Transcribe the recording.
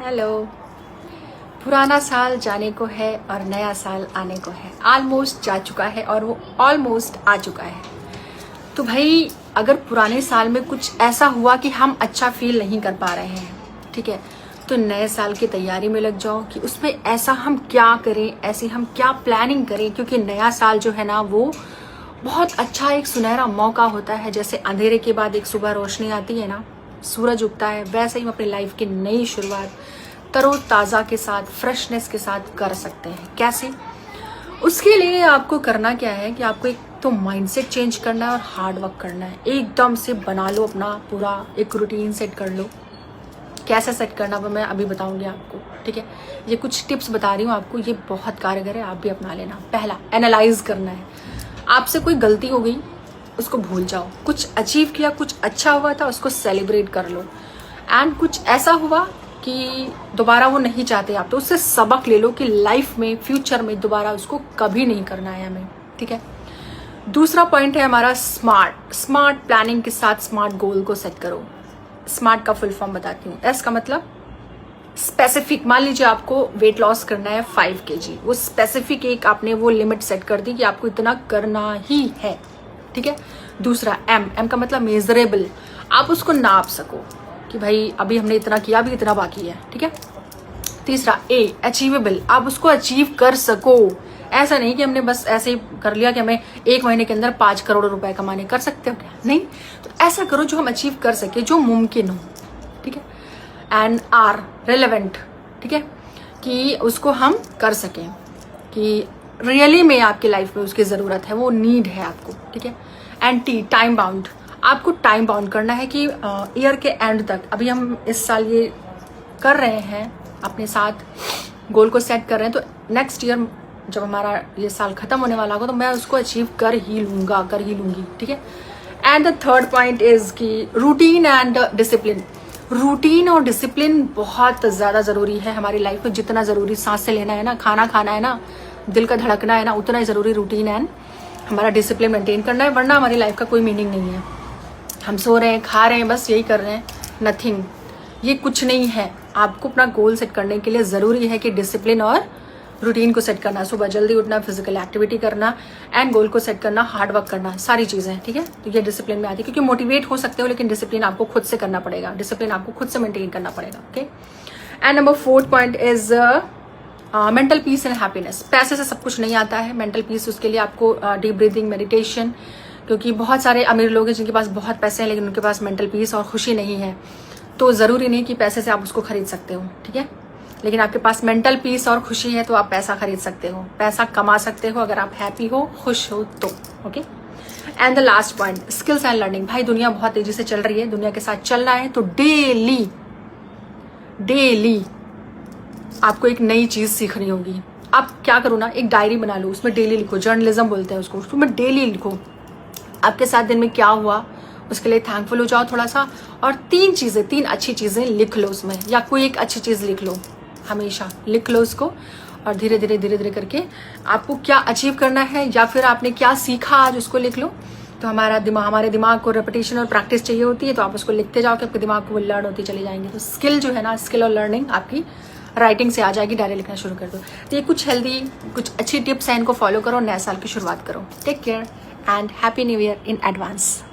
Hello. पुराना साल जाने को है और नया साल आने को है। ऑलमोस्ट जा चुका है और वो ऑलमोस्ट आ चुका है। तो भाई अगर पुराने साल में कुछ ऐसा हुआ कि हम अच्छा फील नहीं कर पा रहे हैं, ठीक है, तो नए साल की तैयारी में लग जाओ कि उसमें ऐसा हम क्या करें, ऐसी हम क्या प्लानिंग करें, क्योंकि नया साल जो है ना वो बहुत अच्छा एक सुनहरा मौका होता है। जैसे अंधेरे के बाद एक सुबह रोशनी आती है ना, सूरज उगता है, वैसे ही हम अपनी लाइफ की नई शुरुआत तरोताज़ा के साथ, फ्रेशनेस के साथ कर सकते हैं। कैसे? उसके लिए आपको करना क्या है कि आपको एक तो माइंडसेट चेंज करना है और हार्ड वर्क करना है। एकदम से बना लो अपना पूरा एक रूटीन सेट कर लो। कैसे सेट करना वो मैं अभी बताऊंगी आपको, ठीक है। ये कुछ टिप्स बता रही हूँ आपको, ये बहुत कारगर है, आप भी अपना लेना। पहला, एनालाइज करना है। आपसे कोई गलती हो गई, उसको भूल जाओ। कुछ अचीव किया, कुछ अच्छा हुआ था, उसको सेलिब्रेट कर लो। एंड कुछ ऐसा हुआ कि दोबारा वो नहीं चाहते आप, तो उससे सबक ले लो कि लाइफ में, फ्यूचर में दोबारा उसको कभी नहीं करना है हमें, ठीक है। दूसरा पॉइंट है हमारा स्मार्ट प्लानिंग के साथ स्मार्ट गोल को सेट करो। स्मार्ट का फुल फॉर्म बताती हूँ। एस का मतलब स्पेसिफिक। मान लीजिए आपको वेट लॉस करना है 5 kg, वो स्पेसिफिक एक आपने वो लिमिट सेट कर दी कि आपको इतना करना ही है, ठीक है। दूसरा एम का मतलब मेजरेबल। आप उसको नाप सको कि भाई अभी हमने इतना किया, अभी इतना बाकी है, ठीक है। तीसरा ए, अचीवेबल। आप उसको अचीव कर सको। ऐसा नहीं कि हमने बस ऐसे ही कर लिया कि हमें 1 महीने के अंदर 5 करोड़ रुपए कमाने, कर सकते हो क्या? नहीं, तो ऐसा करो जो हम अचीव कर सके, जो मुमकिन हो, ठीक है। एंड आर, रेलेवेंट, ठीक है, कि उसको हम कर सकें, कि रियली में आपकी लाइफ में उसकी ज़रूरत है, वो नीड है आपको, ठीक है। And T, time bound. आपको टाइम बाउंड करना है कि ईयर के एंड तक, अभी हम इस साल ये कर रहे हैं, अपने साथ गोल को सेट कर रहे हैं, तो नेक्स्ट ईयर जब हमारा ये साल खत्म होने वाला होगा तो मैं उसको अचीव कर ही लूँगी, ठीक है। And the third point is कि रूटीन एंड डिसिप्लिन। रूटीन और डिसिप्लिन बहुत ज़्यादा ज़रूरी है हमारी लाइफ में। जितना ज़रूरी सांसें लेना है ना, खाना खाना है ना, दिल का धड़कना है ना, उतना ही ज़रूरी रूटीन एंड हमारा डिसिप्लिन मेंटेन करना है, वरना हमारी लाइफ का कोई मीनिंग नहीं है। हम सो रहे हैं, खा रहे हैं, बस यही कर रहे हैं, नथिंग, ये कुछ नहीं है। आपको अपना गोल सेट करने के लिए ज़रूरी है कि डिसिप्लिन और रूटीन को सेट करना, सुबह जल्दी उठना, फिजिकल एक्टिविटी करना एंड गोल को सेट करना, हार्ड वर्क करना, सारी चीज़ें, ठीक है। तो ये डिसिप्लिन में आती है, क्योंकि मोटिवेट हो सकते हो लेकिन डिसिप्लिन आपको खुद से करना पड़ेगा, डिसिप्लिन आपको खुद से मेंटेन करना पड़ेगा, okay. And number 4th point is mental peace and happiness. पैसे से सब कुछ नहीं आता है, मेंटल पीस उसके लिए आपको डीप ब्रीदिंग, मेडिटेशन, क्योंकि बहुत सारे अमीर लोग हैं जिनके पास बहुत पैसे हैं लेकिन उनके पास मेंटल पीस और खुशी नहीं है। तो ज़रूरी नहीं कि पैसे से आप उसको खरीद सकते हो, ठीक है, लेकिन आपके पास मेंटल पीस और खुशी है तो आप पैसा खरीद सकते हो, पैसा कमा सकते हो अगर आप हैप्पी हो, खुश हो तो, okay. And the last point, skills and learning. भाई दुनिया बहुत तेजी से चल रही है, दुनिया के साथ चलना है तो डेली आपको एक नई चीज सीखनी होगी। आप क्या करो ना, एक डायरी बना लो, उसमें डेली लिखो, जर्नलिज्म बोलते हैं उसको, उसमें डेली लिखो आपके साथ दिन में क्या हुआ, उसके लिए थैंकफुल हो जाओ थोड़ा सा, और 3 अच्छी चीजें लिख लो उसमें, या कोई एक अच्छी चीज लिख लो, हमेशा लिख लो उसको, और धीरे धीरे करके आपको क्या अचीव करना है या फिर आपने क्या सीखा आज, उसको लिख लो। तो हमारे दिमाग को रेपिटेशन और प्रैक्टिस चाहिए होती है, तो आप उसको लिखते जाओ कि आपके दिमाग को वो लर्न होती चली जाएंगी। तो स्किल जो है ना, स्किल और लर्निंग आपकी राइटिंग से आ जाएगी, डायरी लिखना शुरू कर दो। तो ये कुछ हेल्दी, कुछ अच्छी टिप्स हैं, इनको फॉलो करो, नए साल की शुरुआत करो। Take care and happy new year in advance.